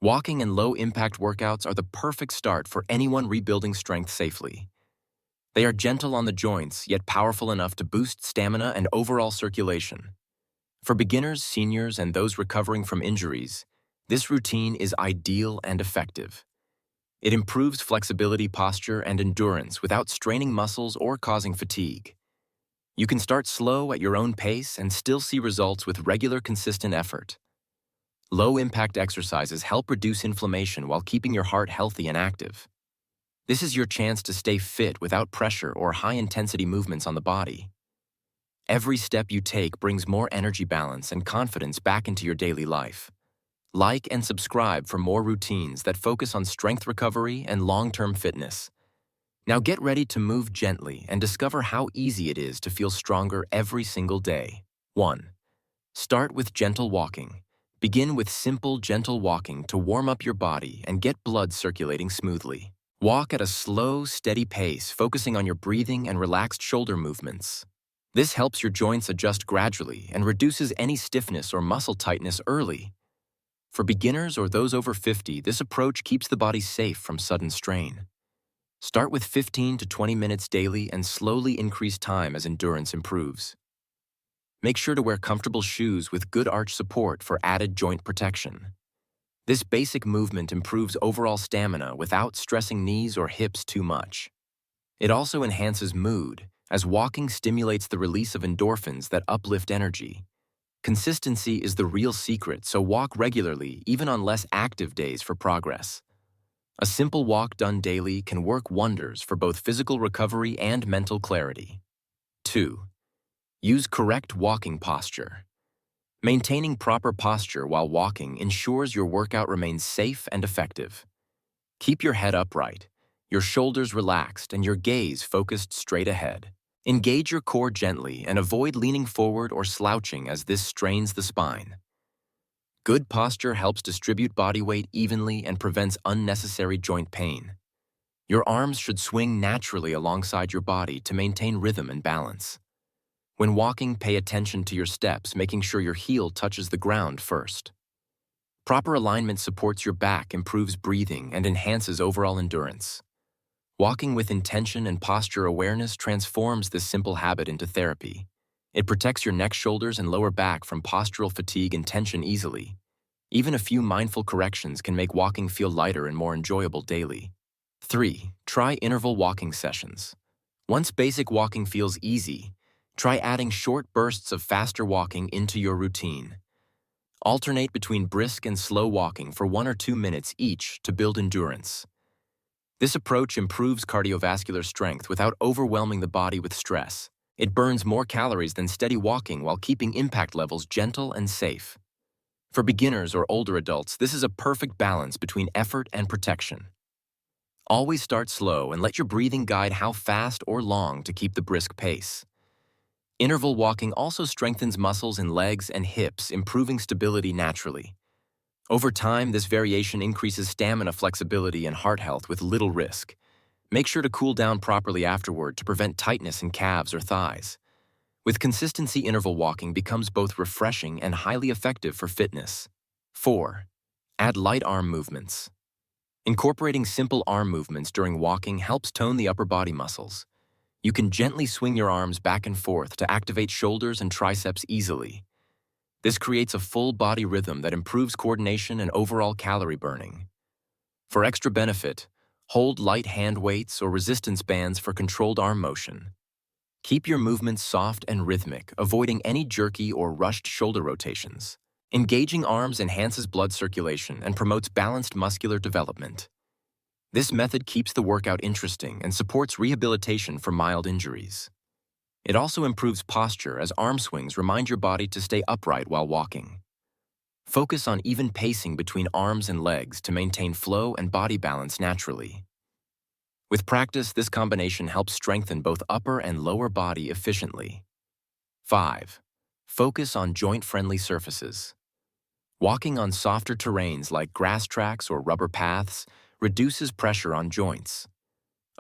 Walking and low-impact workouts are the perfect start for anyone rebuilding strength safely. They are gentle on the joints, yet powerful enough to boost stamina and overall circulation. For beginners, seniors, and those recovering from injuries, this routine is ideal and effective. It improves flexibility, posture, and endurance without straining muscles or causing fatigue. You can start slow at your own pace and still see results with regular, consistent effort. Low-impact exercises help reduce inflammation while keeping your heart healthy and active. This is your chance to stay fit without pressure or high-intensity movements on the body. Every step you take brings more energy balance and confidence back into your daily life. Like and subscribe for more routines that focus on strength recovery and long-term fitness. Now get ready to move gently and discover how easy it is to feel stronger every single day. 1. Start with gentle walking. Begin with simple, gentle walking to warm up your body and get blood circulating smoothly. Walk at a slow, steady pace, focusing on your breathing and relaxed shoulder movements. This helps your joints adjust gradually and reduces any stiffness or muscle tightness early. For beginners or those over 50, this approach keeps the body safe from sudden strain. Start with 15 to 20 minutes daily and slowly increase time as endurance improves. Make sure to wear comfortable shoes with good arch support for added joint protection. This basic movement improves overall stamina without stressing knees or hips too much. It also enhances mood, as walking stimulates the release of endorphins that uplift energy. Consistency is the real secret, so walk regularly, even on less active days, for progress. A simple walk done daily can work wonders for both physical recovery and mental clarity. 2. Use correct walking posture. Maintaining proper posture while walking ensures your workout remains safe and effective. Keep your head upright, your shoulders relaxed, and your gaze focused straight ahead. Engage your core gently and avoid leaning forward or slouching, as this strains the spine. Good posture helps distribute body weight evenly and prevents unnecessary joint pain. Your arms should swing naturally alongside your body to maintain rhythm and balance. When walking, pay attention to your steps, making sure your heel touches the ground first. Proper alignment supports your back, improves breathing, and enhances overall endurance. Walking with intention and posture awareness transforms this simple habit into therapy. It protects your neck, shoulders, and lower back from postural fatigue and tension easily. Even a few mindful corrections can make walking feel lighter and more enjoyable daily. 3. Try interval walking sessions. Once basic walking feels easy, try adding short bursts of faster walking into your routine. Alternate between brisk and slow walking for 1 or 2 minutes each to build endurance. This approach improves cardiovascular strength without overwhelming the body with stress. It burns more calories than steady walking while keeping impact levels gentle and safe. For beginners or older adults, this is a perfect balance between effort and protection. Always start slow and let your breathing guide how fast or long to keep the brisk pace. Interval walking also strengthens muscles in legs and hips, improving stability naturally. Over time, this variation increases stamina, flexibility, and heart health with little risk. Make sure to cool down properly afterward to prevent tightness in calves or thighs. With consistency, interval walking becomes both refreshing and highly effective for fitness. 4. Add light arm movements. Incorporating simple arm movements during walking helps tone the upper body muscles. You can gently swing your arms back and forth to activate shoulders and triceps easily. This creates a full body rhythm that improves coordination and overall calorie burning. For extra benefit, hold light hand weights or resistance bands for controlled arm motion. Keep your movements soft and rhythmic, avoiding any jerky or rushed shoulder rotations. Engaging arms enhances blood circulation and promotes balanced muscular development. This method keeps the workout interesting and supports rehabilitation for mild injuries. It also improves posture, as arm swings remind your body to stay upright while walking. Focus on even pacing between arms and legs to maintain flow and body balance naturally. With practice, this combination helps strengthen both upper and lower body efficiently. 5. Focus on joint-friendly surfaces. Walking on softer terrains like grass tracks or rubber paths reduces pressure on joints.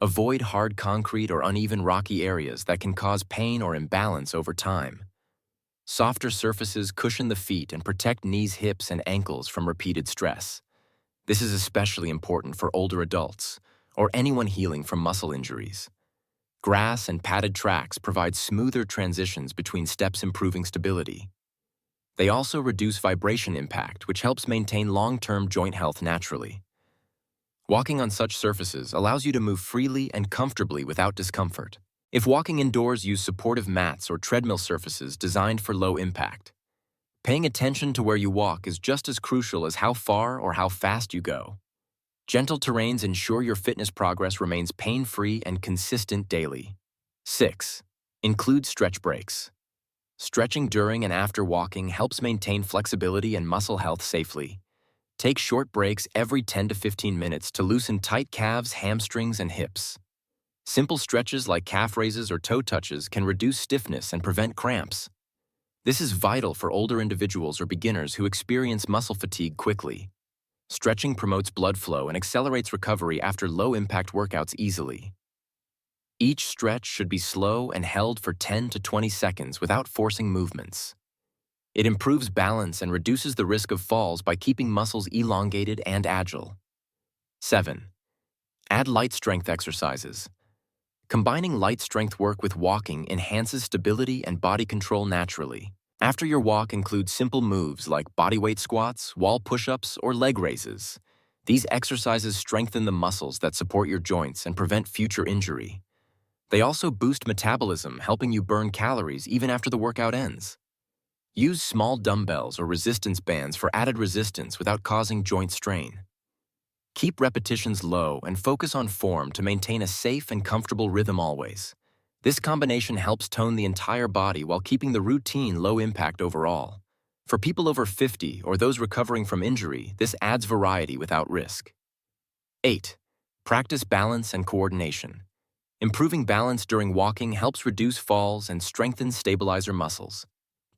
Avoid hard concrete or uneven rocky areas that can cause pain or imbalance over time. Softer surfaces cushion the feet and protect knees, hips, and ankles from repeated stress. This is especially important for older adults or anyone healing from muscle injuries. Grass and padded tracks provide smoother transitions between steps, improving stability. They also reduce vibration impact, which helps maintain long-term joint health naturally. Walking on such surfaces allows you to move freely and comfortably without discomfort. If walking indoors, use supportive mats or treadmill surfaces designed for low impact. Paying attention to where you walk is just as crucial as how far or how fast you go. Gentle terrains ensure your fitness progress remains pain-free and consistent daily. 6. Include stretch breaks. Stretching during and after walking helps maintain flexibility and muscle health safely. Take short breaks every 10 to 15 minutes to loosen tight calves, hamstrings, and hips. Simple stretches like calf raises or toe touches can reduce stiffness and prevent cramps. This is vital for older individuals or beginners who experience muscle fatigue quickly. Stretching promotes blood flow and accelerates recovery after low-impact workouts easily. Each stretch should be slow and held for 10 to 20 seconds without forcing movements. It improves balance and reduces the risk of falls by keeping muscles elongated and agile. 7. Add light strength exercises. Combining light strength work with walking enhances stability and body control naturally. After your walk, include simple moves like bodyweight squats, wall push-ups, or leg raises. These exercises strengthen the muscles that support your joints and prevent future injury. They also boost metabolism, helping you burn calories even after the workout ends. Use small dumbbells or resistance bands for added resistance without causing joint strain. Keep repetitions low and focus on form to maintain a safe and comfortable rhythm always. This combination helps tone the entire body while keeping the routine low impact overall. For people over 50 or those recovering from injury, this adds variety without risk. 8. Practice balance and coordination. Improving balance during walking helps reduce falls and strengthen stabilizer muscles.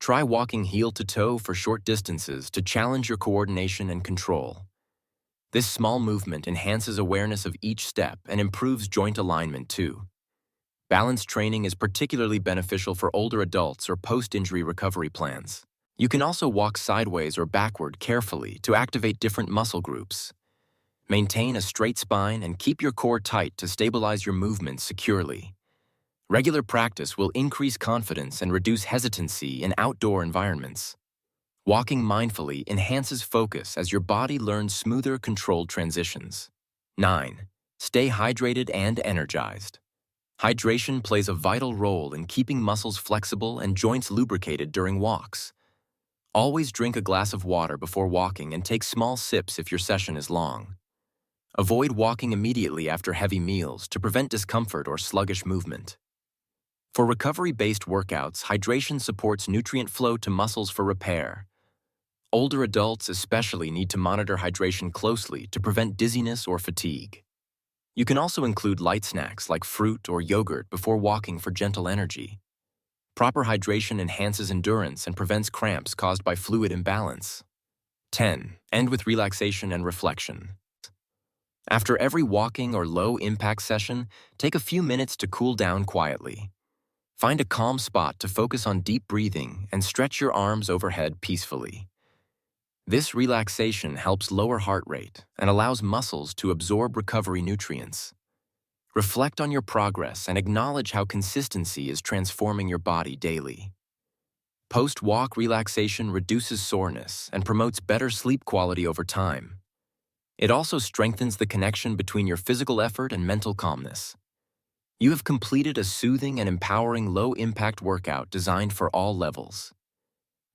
Try walking heel to toe for short distances to challenge your coordination and control. This small movement enhances awareness of each step and improves joint alignment too. Balance training is particularly beneficial for older adults or post-injury recovery plans. You can also walk sideways or backward carefully to activate different muscle groups. Maintain a straight spine and keep your core tight to stabilize your movements securely. Regular practice will increase confidence and reduce hesitancy in outdoor environments. Walking mindfully enhances focus as your body learns smoother, controlled transitions. 9. Stay hydrated and energized. Hydration plays a vital role in keeping muscles flexible and joints lubricated during walks. Always drink a glass of water before walking and take small sips if your session is long. Avoid walking immediately after heavy meals to prevent discomfort or sluggish movement. For recovery-based workouts, hydration supports nutrient flow to muscles for repair. Older adults especially need to monitor hydration closely to prevent dizziness or fatigue. You can also include light snacks like fruit or yogurt before walking for gentle energy. Proper hydration enhances endurance and prevents cramps caused by fluid imbalance. 10. End with relaxation and reflection. After every walking or low-impact session, take a few minutes to cool down quietly. Find a calm spot to focus on deep breathing and stretch your arms overhead peacefully. This relaxation helps lower heart rate and allows muscles to absorb recovery nutrients. Reflect on your progress and acknowledge how consistency is transforming your body daily. Post-walk relaxation reduces soreness and promotes better sleep quality over time. It also strengthens the connection between your physical effort and mental calmness. You have completed a soothing and empowering low-impact workout designed for all levels.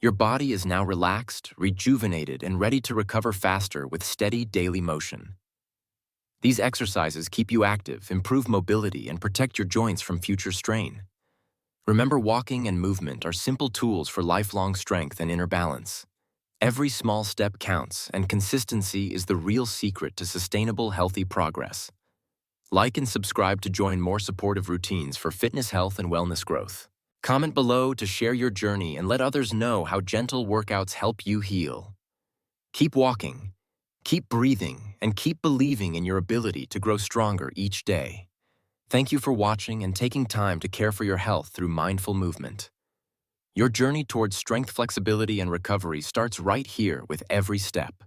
Your body is now relaxed, rejuvenated, and ready to recover faster with steady daily motion. These exercises keep you active, improve mobility, and protect your joints from future strain. Remember, walking and movement are simple tools for lifelong strength and inner balance. Every small step counts, and consistency is the real secret to sustainable, healthy progress. Like and subscribe to join more supportive routines for fitness, health, and wellness growth. Comment below to share your journey and let others know how gentle workouts help you heal. Keep walking, keep breathing, and keep believing in your ability to grow stronger each day. Thank you for watching and taking time to care for your health through mindful movement. Your journey towards strength, flexibility, and recovery starts right here with every step.